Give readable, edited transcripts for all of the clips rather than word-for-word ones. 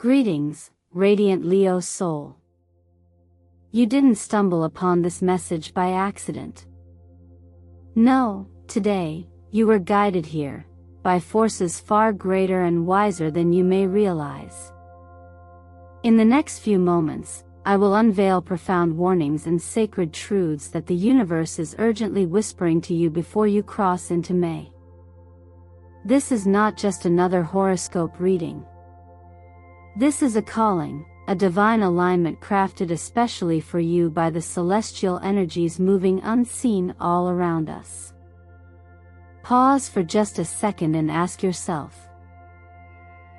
Greetings, radiant Leo soul. You didn't stumble upon this message by accident. No, today, you were guided here, by forces far greater and wiser than you may realize. In the next few moments, I will unveil profound warnings and sacred truths that the universe is urgently whispering to you before you cross into May. This is not just another horoscope reading. This is a calling, a divine alignment crafted especially for you by the celestial energies moving unseen all around us. Pause for just a second and ask yourself,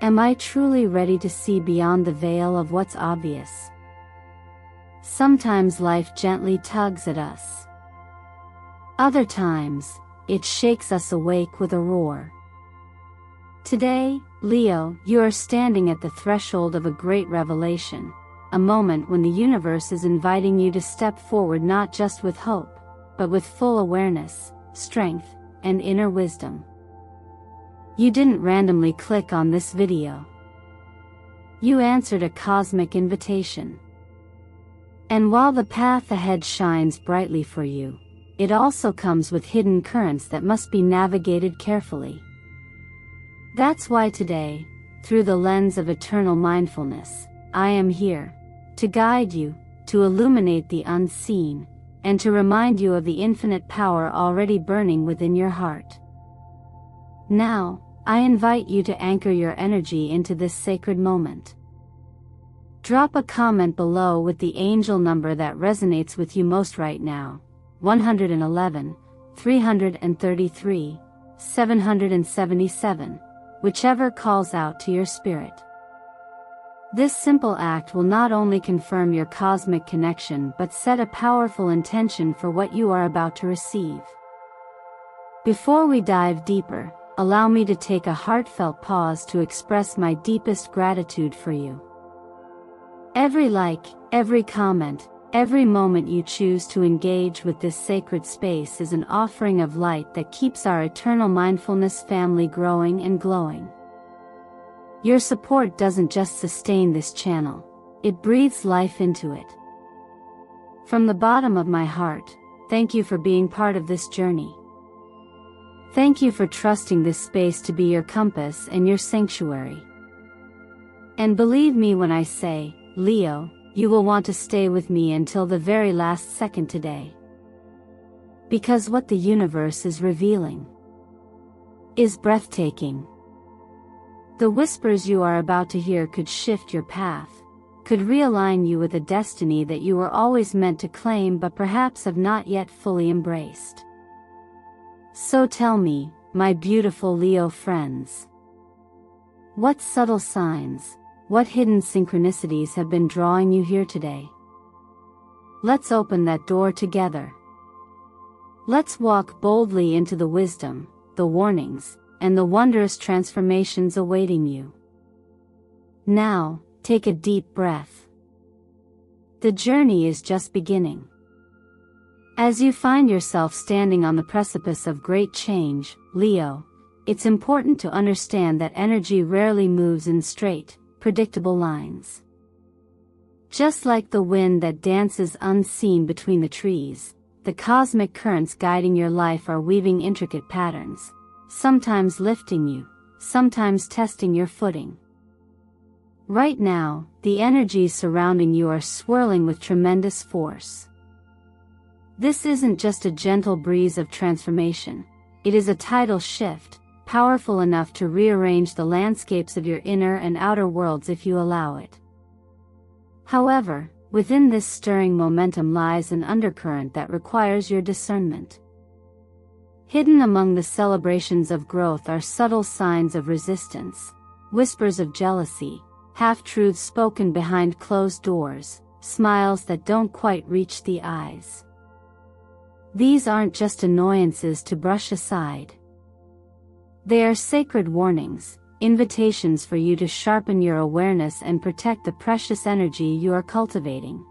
am I truly ready to see beyond the veil of what's obvious? Sometimes life gently tugs at us. Other times, it shakes us awake with a roar. Today, Leo, you are standing at the threshold of a great revelation, a moment when the universe is inviting you to step forward not just with hope, but with full awareness, strength, and inner wisdom. You didn't randomly click on this video. You answered a cosmic invitation. And while the path ahead shines brightly for you, it also comes with hidden currents that must be navigated carefully. That's why today, through the lens of eternal mindfulness, I am here, to guide you, to illuminate the unseen, and to remind you of the infinite power already burning within your heart. Now, I invite you to anchor your energy into this sacred moment. Drop a comment below with the angel number that resonates with you most right now: 111, 333, 777. Whichever calls out to your spirit. This simple act will not only confirm your cosmic connection but set a powerful intention for what you are about to receive. Before we dive deeper, allow me to take a heartfelt pause to express my deepest gratitude for you. Every like, every comment, every moment you choose to engage with this sacred space is an offering of light that keeps our eternal mindfulness family growing and glowing. Your support doesn't just sustain this channel, it breathes life into it. From the bottom of my heart, thank you for being part of this journey. Thank you for trusting this space to be your compass and your sanctuary. And believe me when I say, Leo, you will want to stay with me until the very last second today. Because what the universe is revealing is breathtaking. The whispers you are about to hear could shift your path, could realign you with a destiny that you were always meant to claim but perhaps have not yet fully embraced. So tell me, my beautiful Leo friends, what subtle signs, what hidden synchronicities have been drawing you here today? Let's open that door together. Let's walk boldly into the wisdom, the warnings, and the wondrous transformations awaiting you. Now, take a deep breath. The journey is just beginning. As you find yourself standing on the precipice of great change, Leo, it's important to understand that energy rarely moves in straight, predictable lines. Just like the wind that dances unseen between the trees, the cosmic currents guiding your life are weaving intricate patterns, sometimes lifting you, sometimes testing your footing. Right now, the energies surrounding you are swirling with tremendous force. This isn't just a gentle breeze of transformation, it is a tidal shift, powerful enough to rearrange the landscapes of your inner and outer worlds if you allow it. However, within this stirring momentum lies an undercurrent that requires your discernment. Hidden among the celebrations of growth are subtle signs of resistance, whispers of jealousy, half-truths spoken behind closed doors, smiles that don't quite reach the eyes. These aren't just annoyances to brush aside. They are sacred warnings, invitations for you to sharpen your awareness and protect the precious energy you are cultivating.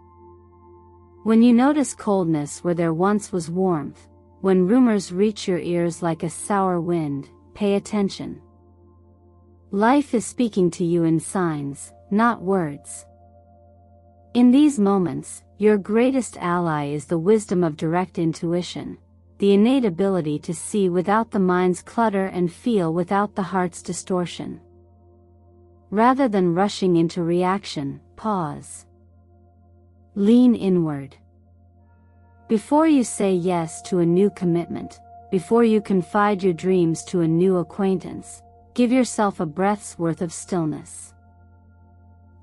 When you notice coldness where there once was warmth, when rumors reach your ears like a sour wind, pay attention. Life is speaking to you in signs, not words. In these moments, your greatest ally is the wisdom of direct intuition, the innate ability to see without the mind's clutter and feel without the heart's distortion. Rather than rushing into reaction, pause. Lean inward. Before you say yes to a new commitment, before you confide your dreams to a new acquaintance, give yourself a breath's worth of stillness.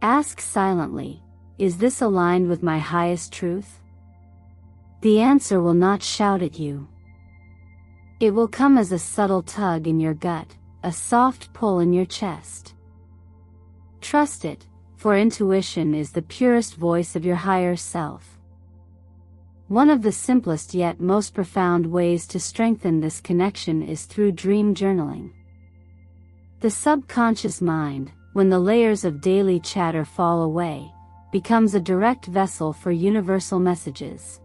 Ask silently, is this aligned with my highest truth? The answer will not shout at you. It will come as a subtle tug in your gut, a soft pull in your chest. Trust it, for intuition is the purest voice of your higher self. One of the simplest yet most profound ways to strengthen this connection is through dream journaling. The subconscious mind, when the layers of daily chatter fall away, becomes a direct vessel for universal messages.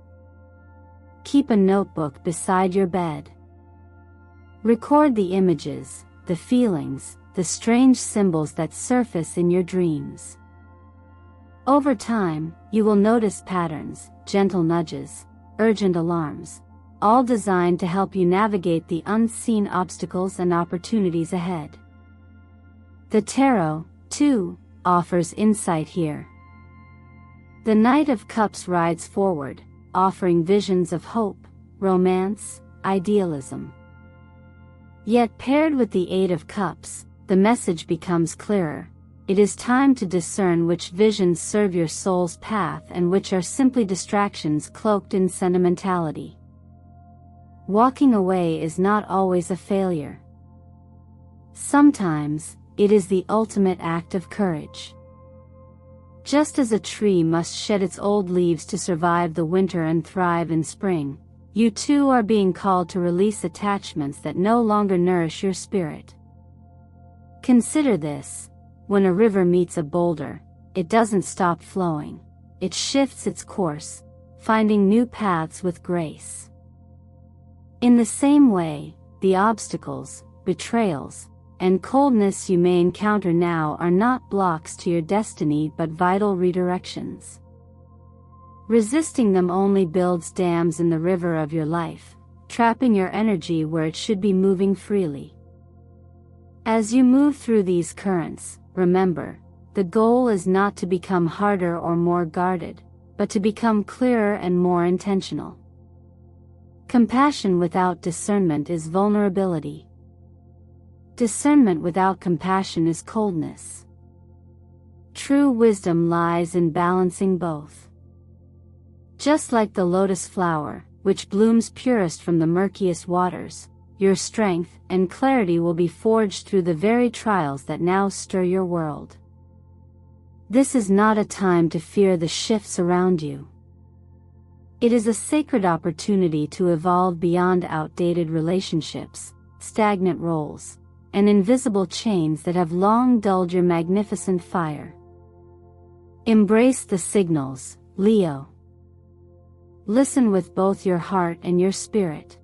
Keep a notebook beside your bed. Record the images, the feelings, the strange symbols that surface in your dreams. Over time, you will notice patterns, gentle nudges, urgent alarms, all designed to help you navigate the unseen obstacles and opportunities ahead. The tarot, too, offers insight here. The Knight of Cups rides forward, offering visions of hope, romance, idealism. Yet paired with the Eight of Cups, the message becomes clearer. It is time to discern which visions serve your soul's path and which are simply distractions cloaked in sentimentality. Walking away is not always a failure. Sometimes, it is the ultimate act of courage. Just as a tree must shed its old leaves to survive the winter and thrive in spring, you too are being called to release attachments that no longer nourish your spirit. Consider this. When a river meets a boulder, it doesn't stop flowing. It shifts its course, finding new paths with grace. In the same way, the obstacles, betrayals, and coldness you may encounter now are not blocks to your destiny but vital redirections. Resisting them only builds dams in the river of your life, trapping your energy where it should be moving freely. As you move through these currents, remember, the goal is not to become harder or more guarded, but to become clearer and more intentional. Compassion without discernment is vulnerability. Discernment without compassion is coldness. True wisdom lies in balancing both. Just like the lotus flower, which blooms purest from the murkiest waters, your strength and clarity will be forged through the very trials that now stir your world. This is not a time to fear the shifts around you. It is a sacred opportunity to evolve beyond outdated relationships, stagnant roles, and invisible chains that have long dulled your magnificent fire. Embrace the signals, Leo. Listen with both your heart and your spirit.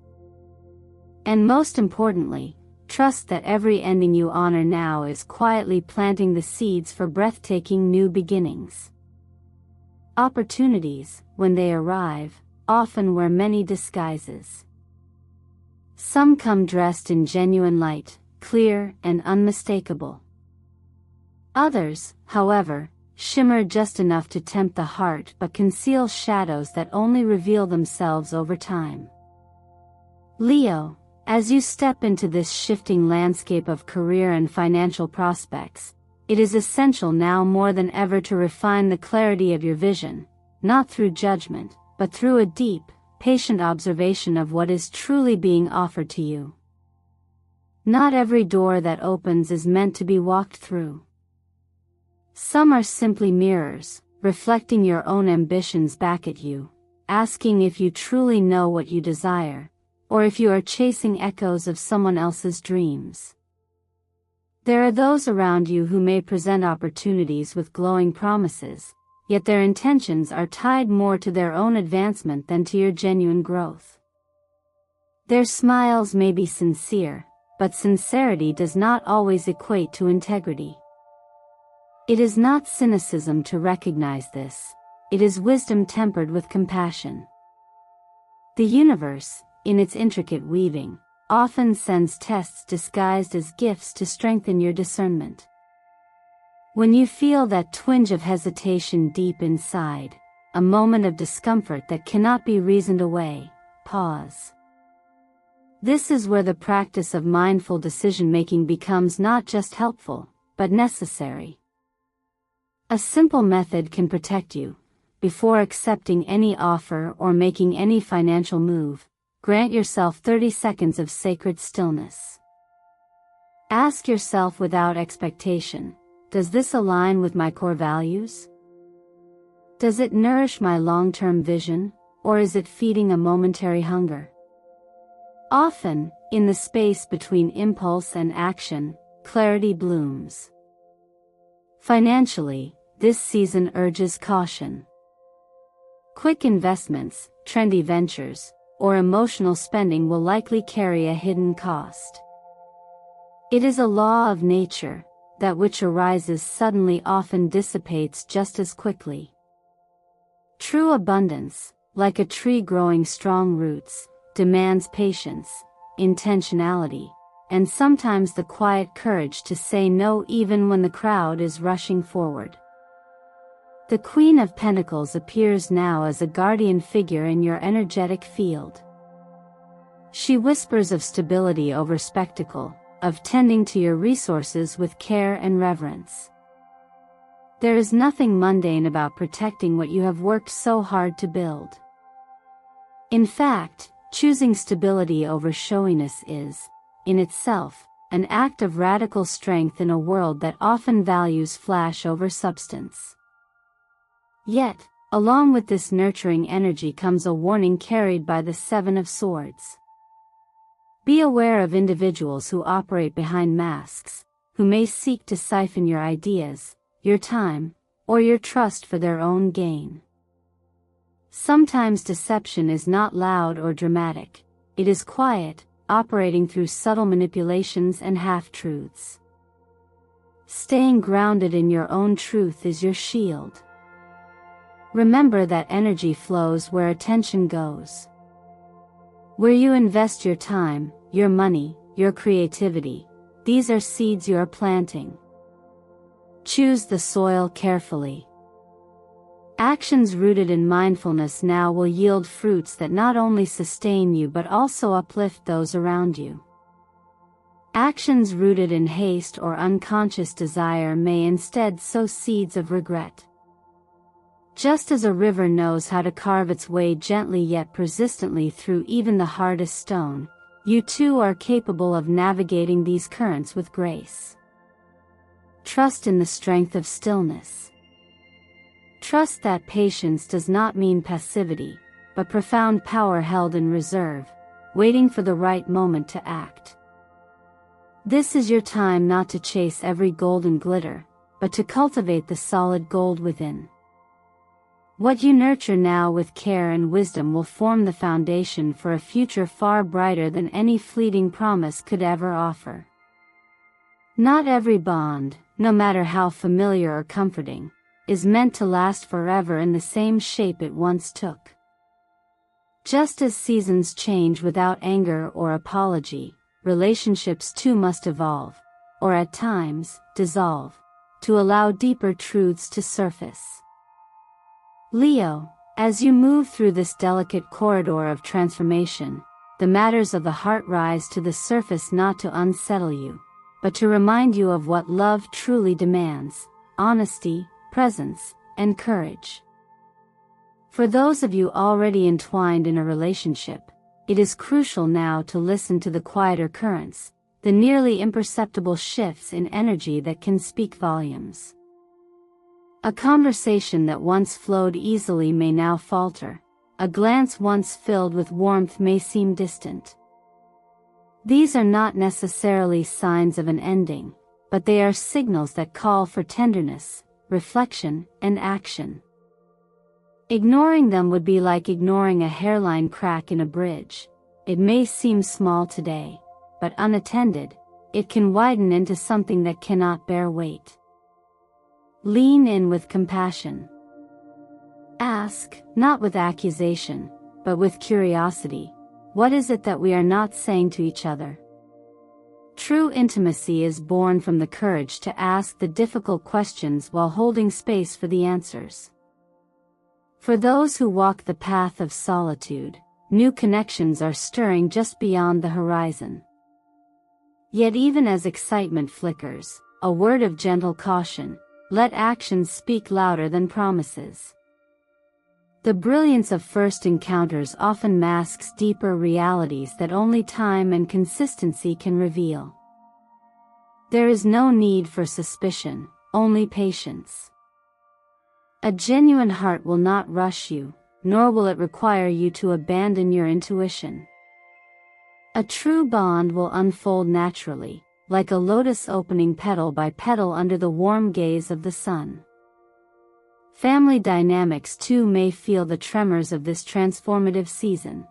And most importantly, trust that every ending you honor now is quietly planting the seeds for breathtaking new beginnings. Opportunities, when they arrive, often wear many disguises. Some come dressed in genuine light, clear and unmistakable. Others, however, shimmer just enough to tempt the heart but conceal shadows that only reveal themselves over time. Leo, as you step into this shifting landscape of career and financial prospects, it is essential now more than ever to refine the clarity of your vision, not through judgment, but through a deep, patient observation of what is truly being offered to you. Not every door that opens is meant to be walked through. Some are simply mirrors, reflecting your own ambitions back at you, asking if you truly know what you desire, or if you are chasing echoes of someone else's dreams. There are those around you who may present opportunities with glowing promises, yet their intentions are tied more to their own advancement than to your genuine growth. Their smiles may be sincere, but sincerity does not always equate to integrity. It is not cynicism to recognize this, it is wisdom tempered with compassion. The universe, in its intricate weaving, often sends tests disguised as gifts to strengthen your discernment. When you feel that twinge of hesitation deep inside, a moment of discomfort that cannot be reasoned away, pause. This is where the practice of mindful decision-making becomes not just helpful, but necessary. A simple method can protect you. Before accepting any offer or making any financial move, grant yourself 30 seconds of sacred stillness. Ask yourself without expectation, does this align with my core values? Does it nourish my long-term vision, or is it feeding a momentary hunger? Often, in the space between impulse and action, clarity blooms. Financially, this season urges caution. Quick investments, trendy ventures, or emotional spending will likely carry a hidden cost. It is a law of nature, that which arises suddenly often dissipates just as quickly. True abundance, like a tree growing strong roots, demands patience, intentionality, and sometimes the quiet courage to say no even when the crowd is rushing forward. The Queen of Pentacles appears now as a guardian figure in your energetic field. She whispers of stability over spectacle, of tending to your resources with care and reverence. There is nothing mundane about protecting what you have worked so hard to build. In fact, choosing stability over showiness is, in itself, an act of radical strength in a world that often values flash over substance. Yet, along with this nurturing energy comes a warning carried by the Seven of Swords. Be aware of individuals who operate behind masks, who may seek to siphon your ideas, your time, or your trust for their own gain. Sometimes deception is not loud or dramatic, it is quiet, operating through subtle manipulations and half-truths. Staying grounded in your own truth is your shield. Remember that energy flows where attention goes. Where you invest your time, your money, your creativity, these are seeds you are planting. Choose the soil carefully. Actions rooted in mindfulness now will yield fruits that not only sustain you but also uplift those around you. Actions rooted in haste or unconscious desire may instead sow seeds of regret. Just as a river knows how to carve its way gently yet persistently through even the hardest stone, you too are capable of navigating these currents with grace. Trust in the strength of stillness. Trust that patience does not mean passivity, but profound power held in reserve, waiting for the right moment to act. This is your time not to chase every golden glitter, but to cultivate the solid gold within. What you nurture now with care and wisdom will form the foundation for a future far brighter than any fleeting promise could ever offer. Not every bond, no matter how familiar or comforting, is meant to last forever in the same shape it once took. Just as seasons change without anger or apology, relationships too must evolve, or at times, dissolve, to allow deeper truths to surface. Leo, as you move through this delicate corridor of transformation, the matters of the heart rise to the surface not to unsettle you, but to remind you of what love truly demands: honesty, presence, and courage. For those of you already entwined in a relationship, it is crucial now to listen to the quieter currents, the nearly imperceptible shifts in energy that can speak volumes. A conversation that once flowed easily may now falter, a glance once filled with warmth may seem distant. These are not necessarily signs of an ending, but they are signals that call for tenderness, reflection, and action. Ignoring them would be like ignoring a hairline crack in a bridge. It may seem small today, but unattended, it can widen into something that cannot bear weight. Lean in with compassion. Ask, not with accusation, but with curiosity, what is it that we are not saying to each other? True intimacy is born from the courage to ask the difficult questions while holding space for the answers. For those who walk the path of solitude, new connections are stirring just beyond the horizon. Yet even as excitement flickers, a word of gentle caution, let actions speak louder than promises. The brilliance of first encounters often masks deeper realities that only time and consistency can reveal. There is no need for suspicion, only patience. A genuine heart will not rush you, nor will it require you to abandon your intuition. A true bond will unfold naturally, like a lotus opening petal by petal under the warm gaze of the sun. Family dynamics too may feel the tremors of this transformative season.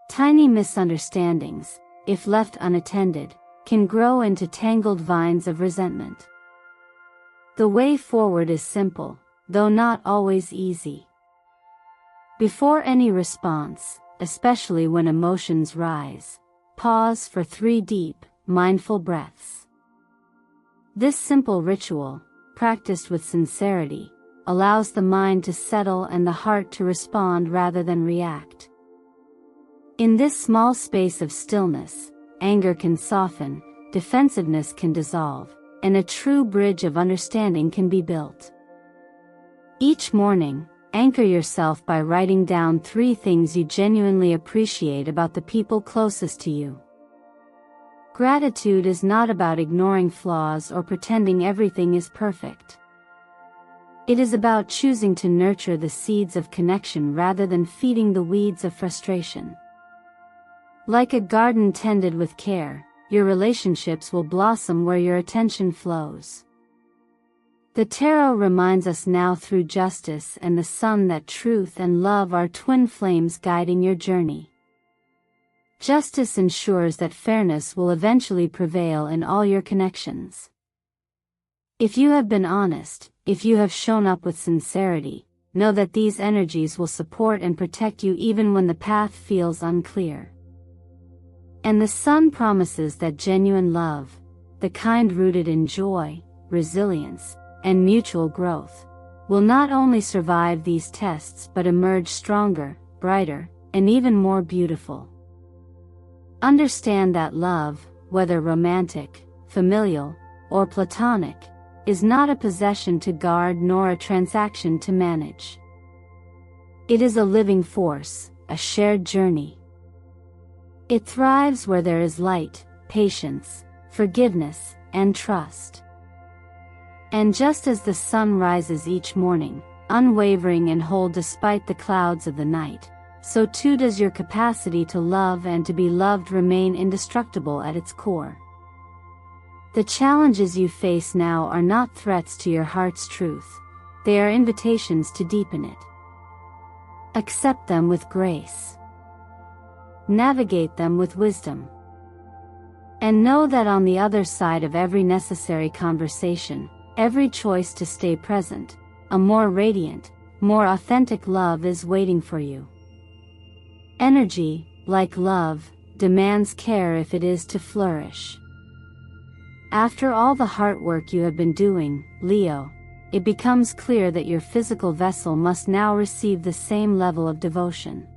Tiny misunderstandings, if left unattended, can grow into tangled vines of resentment. The way forward is simple, though not always easy. Before any response, especially when emotions rise, pause for 3 deep, mindful breaths. This simple ritual, practiced with sincerity, allows the mind to settle and the heart to respond rather than react. In this small space of stillness, anger can soften, defensiveness can dissolve, and a true bridge of understanding can be built. Each morning, anchor yourself by writing down 3 things you genuinely appreciate about the people closest to you. Gratitude is not about ignoring flaws or pretending everything is perfect. It is about choosing to nurture the seeds of connection rather than feeding the weeds of frustration. Like a garden tended with care, your relationships will blossom where your attention flows. The tarot reminds us now through justice and the sun that truth and love are twin flames guiding your journey. Justice ensures that fairness will eventually prevail in all your connections. If you have been honest, if you have shown up with sincerity, know that these energies will support and protect you even when the path feels unclear. And the sun promises that genuine love, the kind rooted in joy, resilience, and mutual growth, will not only survive these tests but emerge stronger, brighter, and even more beautiful. Understand that love, whether romantic, familial, or platonic, is not a possession to guard nor a transaction to manage. It is a living force, a shared journey. It thrives where there is light, patience, forgiveness, and trust. And just as the sun rises each morning, unwavering and whole despite the clouds of the night, so too does your capacity to love and to be loved remain indestructible at its core. The challenges you face now are not threats to your heart's truth, they are invitations to deepen it. Accept them with grace. Navigate them with wisdom. And know that on the other side of every necessary conversation, every choice to stay present, a more radiant, more authentic love is waiting for you. Energy, like love, demands care if it is to flourish. After all the heart work you have been doing, Leo, it becomes clear that your physical vessel must now receive the same level of devotion.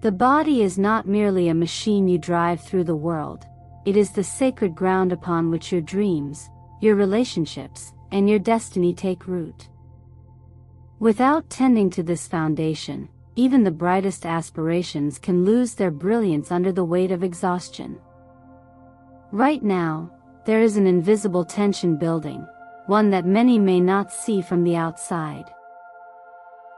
The body is not merely a machine you drive through the world, it is the sacred ground upon which your dreams, your relationships, and your destiny take root. Without tending to this foundation, even the brightest aspirations can lose their brilliance under the weight of exhaustion. Right now, there is an invisible tension building, one that many may not see from the outside.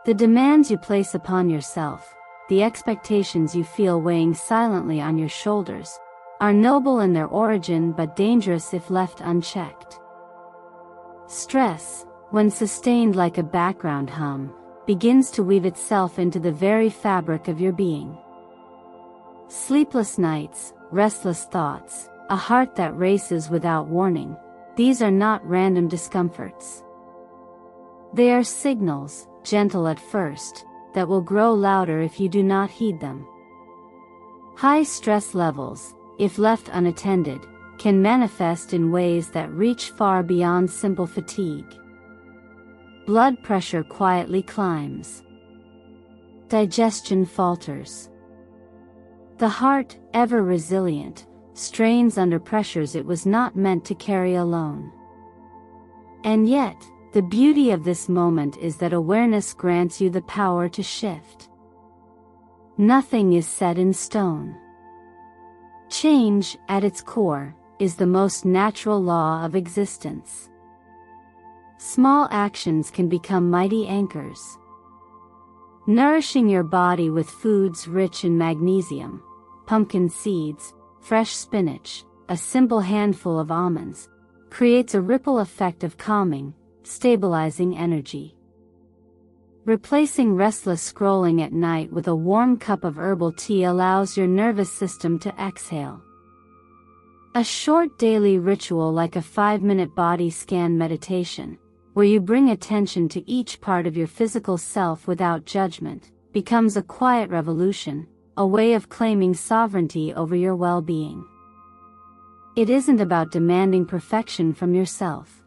The demands you place upon yourself, the expectations you feel weighing silently on your shoulders, are noble in their origin but dangerous if left unchecked. Stress, when sustained like a background hum, begins to weave itself into the very fabric of your being. Sleepless nights, restless thoughts, a heart that races without warning, these are not random discomforts. They are signals, gentle at first, that will grow louder if you do not heed them. High stress levels, if left unattended, can manifest in ways that reach far beyond simple fatigue. Blood pressure quietly climbs. Digestion falters. The heart, ever resilient, strains under pressures it was not meant to carry alone. And yet, the beauty of this moment is that awareness grants you the power to shift. Nothing is set in stone. Change, at its core, is the most natural law of existence. Small actions can become mighty anchors. Nourishing your body with foods rich in magnesium, pumpkin seeds, fresh spinach, a simple handful of almonds, creates a ripple effect of calming, stabilizing energy. Replacing restless scrolling at night with a warm cup of herbal tea allows your nervous system to exhale. A short daily ritual like a 5-minute body scan meditation, where you bring attention to each part of your physical self without judgment, becomes a quiet revolution, a way of claiming sovereignty over your well-being. It isn't about demanding perfection from yourself.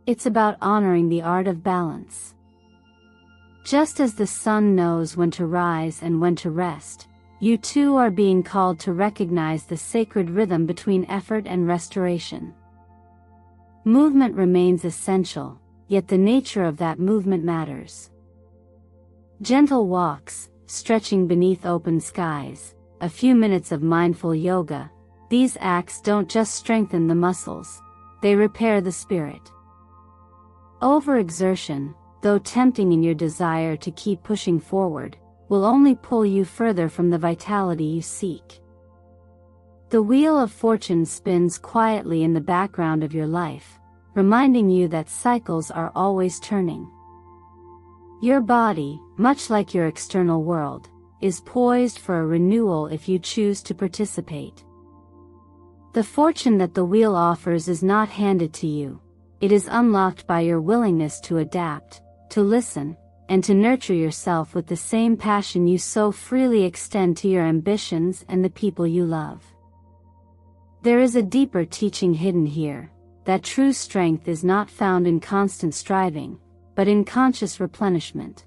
It's about honoring the art of balance. Just as the sun knows when to rise and when to rest, you too are being called to recognize the sacred rhythm between effort and restoration. Movement remains essential, yet the nature of that movement matters. Gentle walks, stretching beneath open skies, a few minutes of mindful yoga, these acts don't just strengthen the muscles, they repair the spirit. Overexertion, though tempting in your desire to keep pushing forward, will only pull you further from the vitality you seek. The wheel of fortune spins quietly in the background of your life, reminding you that cycles are always turning. Your body, much like your external world, is poised for a renewal if you choose to participate. The fortune that the wheel offers is not handed to you, it is unlocked by your willingness to adapt, to listen, and to nurture yourself with the same passion you so freely extend to your ambitions and the people you love. There is a deeper teaching hidden here, that true strength is not found in constant striving, but in conscious replenishment.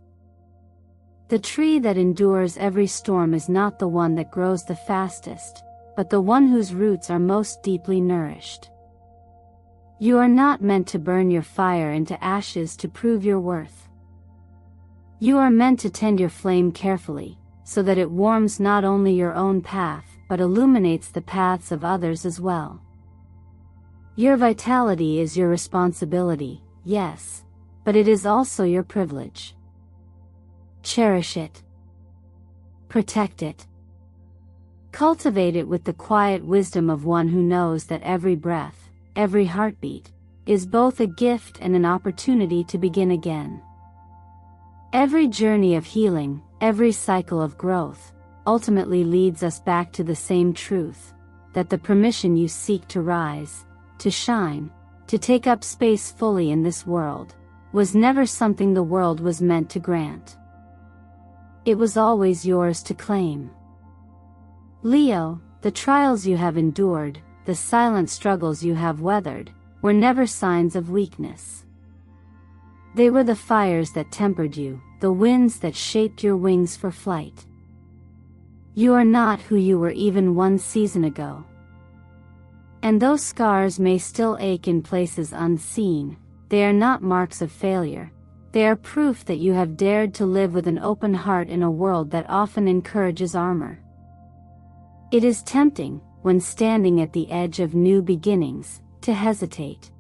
The tree that endures every storm is not the one that grows the fastest, but the one whose roots are most deeply nourished. You are not meant to burn your fire into ashes to prove your worth. You are meant to tend your flame carefully, so that it warms not only your own path, but illuminates the paths of others as well. Your vitality is your responsibility, yes, but it is also your privilege. Cherish it. Protect it. Cultivate it with the quiet wisdom of one who knows that every breath, every heartbeat, is both a gift and an opportunity to begin again. Every journey of healing, every cycle of growth, ultimately leads us back to the same truth, that the permission you seek to rise, to shine, to take up space fully in this world, was never something the world was meant to grant. It was always yours to claim. Leo, the trials you have endured, the silent struggles you have weathered, were never signs of weakness. They were the fires that tempered you, the winds that shaped your wings for flight. You are not who you were even one season ago. And though scars may still ache in places unseen, they are not marks of failure, they are proof that you have dared to live with an open heart in a world that often encourages armor. It is tempting, when standing at the edge of new beginnings, to hesitate.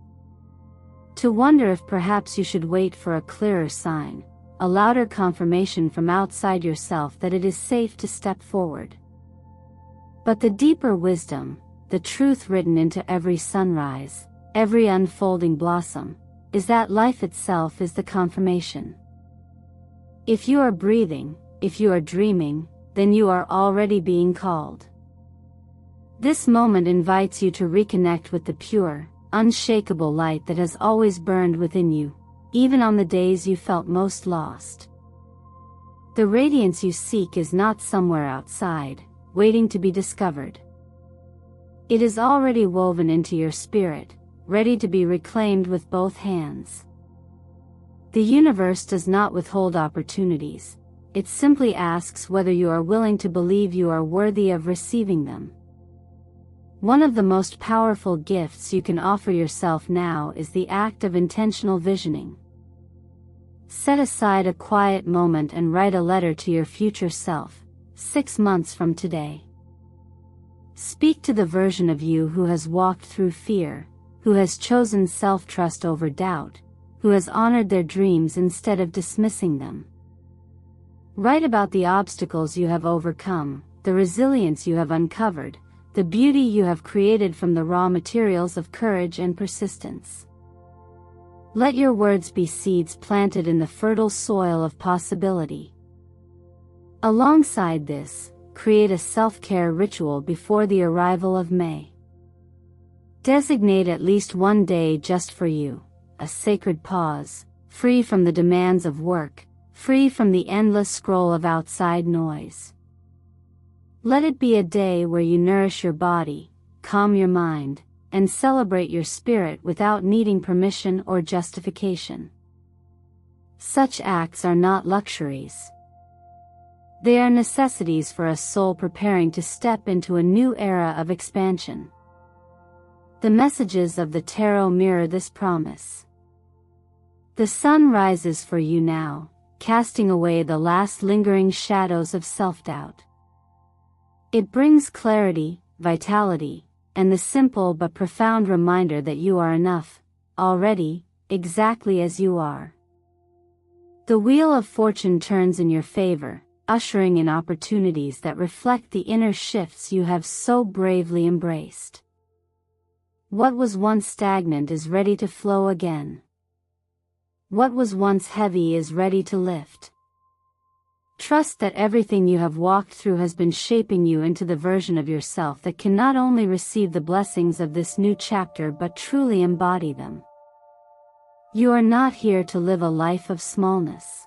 To wonder if perhaps you should wait for a clearer sign, a louder confirmation from outside yourself that it is safe to step forward. But the deeper wisdom, the truth written into every sunrise, every unfolding blossom, is that life itself is the confirmation. If you are breathing, if you are dreaming, then you are already being called. This moment invites you to reconnect with the pure, unshakable light that has always burned within you, even on the days you felt most lost. The radiance you seek is not somewhere outside, waiting to be discovered. It is already woven into your spirit, ready to be reclaimed with both hands. The universe does not withhold opportunities, it simply asks whether you are willing to believe you are worthy of receiving them. One of the most powerful gifts you can offer yourself now is the act of intentional visioning. Set aside a quiet moment and write a letter to your future self, 6 months from today. Speak to the version of you who has walked through fear, who has chosen self-trust over doubt, who has honored their dreams instead of dismissing them. Write about the obstacles you have overcome, the resilience you have uncovered, the beauty you have created from the raw materials of courage and persistence. Let your words be seeds planted in the fertile soil of possibility. Alongside this, create a self-care ritual before the arrival of May. Designate at least one day just for you, a sacred pause, free from the demands of work, free from the endless scroll of outside noise. Let it be a day where you nourish your body, calm your mind, and celebrate your spirit without needing permission or justification. Such acts are not luxuries. They are necessities for a soul preparing to step into a new era of expansion. The messages of the tarot mirror this promise. The sun rises for you now, casting away the last lingering shadows of self-doubt. It brings clarity, vitality, and the simple but profound reminder that you are enough, already, exactly as you are. The wheel of fortune turns in your favor, ushering in opportunities that reflect the inner shifts you have so bravely embraced. What was once stagnant is ready to flow again. What was once heavy is ready to lift. Trust that everything you have walked through has been shaping you into the version of yourself that can not only receive the blessings of this new chapter but truly embody them. You are not here to live a life of smallness.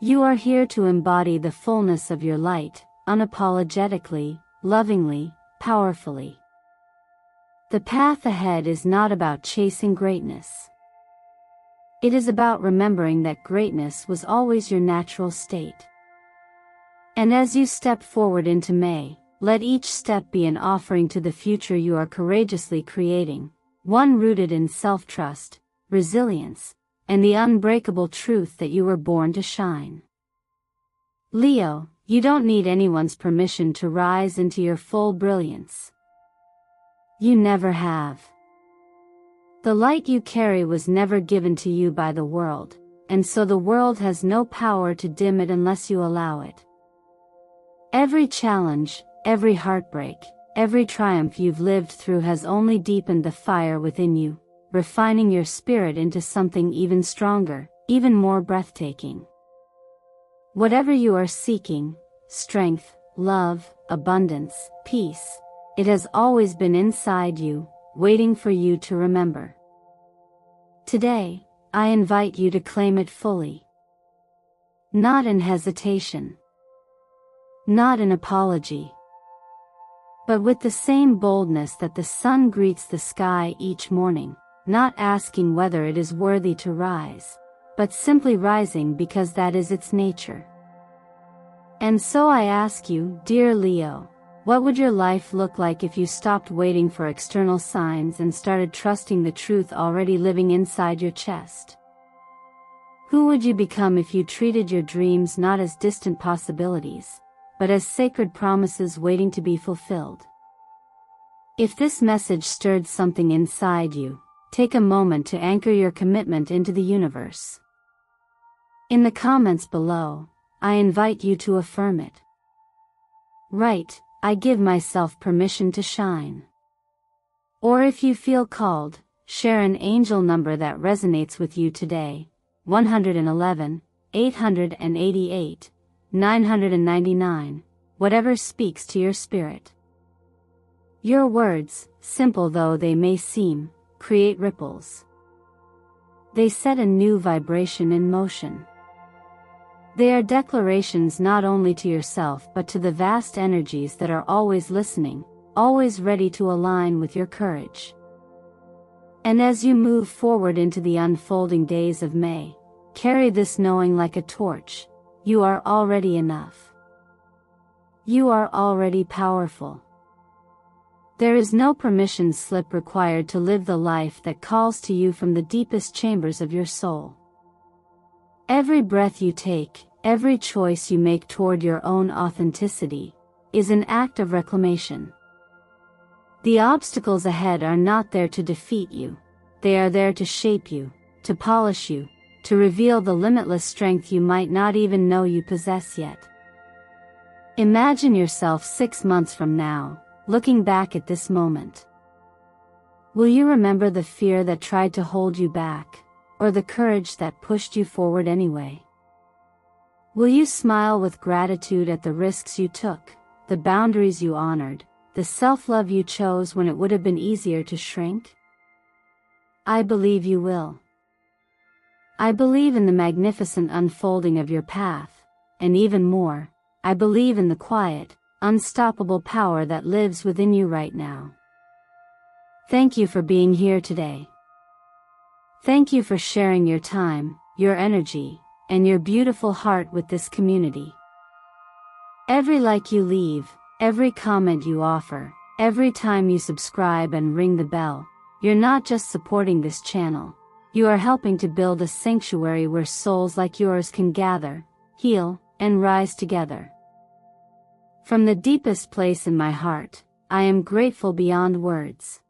You are here to embody the fullness of your light, unapologetically, lovingly, powerfully. The path ahead is not about chasing greatness. It is about remembering that greatness was always your natural state. And as you step forward into May, let each step be an offering to the future you are courageously creating, one rooted in self-trust, resilience, and the unbreakable truth that you were born to shine. Leo, you don't need anyone's permission to rise into your full brilliance. You never have. The light you carry was never given to you by the world, and so the world has no power to dim it unless you allow it. Every challenge, every heartbreak, every triumph you've lived through has only deepened the fire within you, refining your spirit into something even stronger, even more breathtaking. Whatever you are seeking, strength, love, abundance, peace, it has always been inside you, waiting for you to remember. Today, I invite you to claim it fully. Not in hesitation. Not in apology. But with the same boldness that the sun greets the sky each morning, not asking whether it is worthy to rise, but simply rising because that is its nature. And so I ask you, dear Leo, what would your life look like if you stopped waiting for external signs and started trusting the truth already living inside your chest? Who would you become if you treated your dreams not as distant possibilities, but as sacred promises waiting to be fulfilled? If this message stirred something inside you, take a moment to anchor your commitment into the universe. In the comments below, I invite you to affirm it. Write, I give myself permission to shine. Or if you feel called, share an angel number that resonates with you today, 111, 888, 999, whatever speaks to your spirit. Your words, simple though they may seem, create ripples. They set a new vibration in motion. They are declarations not only to yourself but to the vast energies that are always listening, always ready to align with your courage. And as you move forward into the unfolding days of May, carry this knowing like a torch: you are already enough. You are already powerful. There is no permission slip required to live the life that calls to you from the deepest chambers of your soul. Every breath you take, every choice you make toward your own authenticity, is an act of reclamation. The obstacles ahead are not there to defeat you. They are there to shape you, to polish you, to reveal the limitless strength you might not even know you possess yet. Imagine yourself 6 months from now, looking back at this moment. Will you remember the fear that tried to hold you back, or the courage that pushed you forward anyway? Will you smile with gratitude at the risks you took, the boundaries you honored, the self-love you chose when it would have been easier to shrink? I believe you will. I believe in the magnificent unfolding of your path, and even more, I believe in the quiet, unstoppable power that lives within you right now. Thank you for being here today. Thank you for sharing your time, your energy, and your beautiful heart with this community. Every like you leave, every comment you offer, every time you subscribe and ring the bell, you're not just supporting this channel, you are helping to build a sanctuary where souls like yours can gather, heal, and rise together. From the deepest place in my heart, I am grateful beyond words.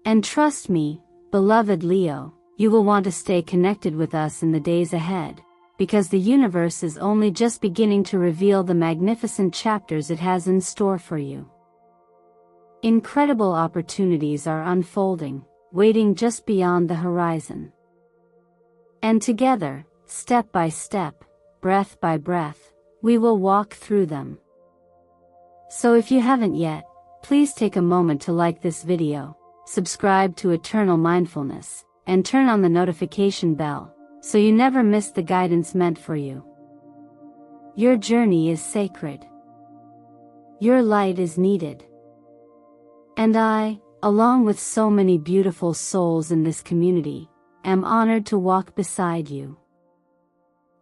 And trust me, beloved Leo, you will want to stay connected with us in the days ahead, because the universe is only just beginning to reveal the magnificent chapters it has in store for you. Incredible opportunities are unfolding, waiting just beyond the horizon. And together, step by step, breath by breath, we will walk through them. So if you haven't yet, please take a moment to like this video, subscribe to Eternal Mindfulness, and turn on the notification bell, so you never miss the guidance meant for you. Your journey is sacred. Your light is needed. And I, along with so many beautiful souls in this community, am honored to walk beside you.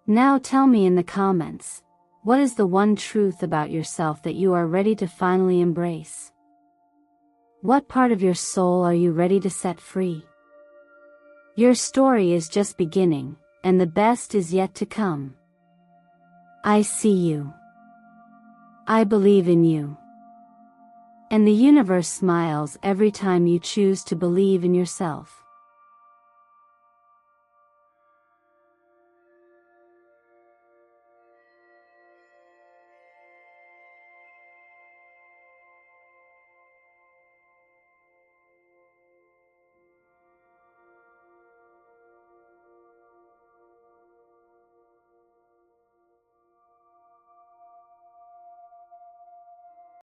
Now tell me in the comments, what is the one truth about yourself that you are ready to finally embrace? What part of your soul are you ready to set free? Your story is just beginning, and the best is yet to come. I see you. I believe in you. And the universe smiles every time you choose to believe in yourself.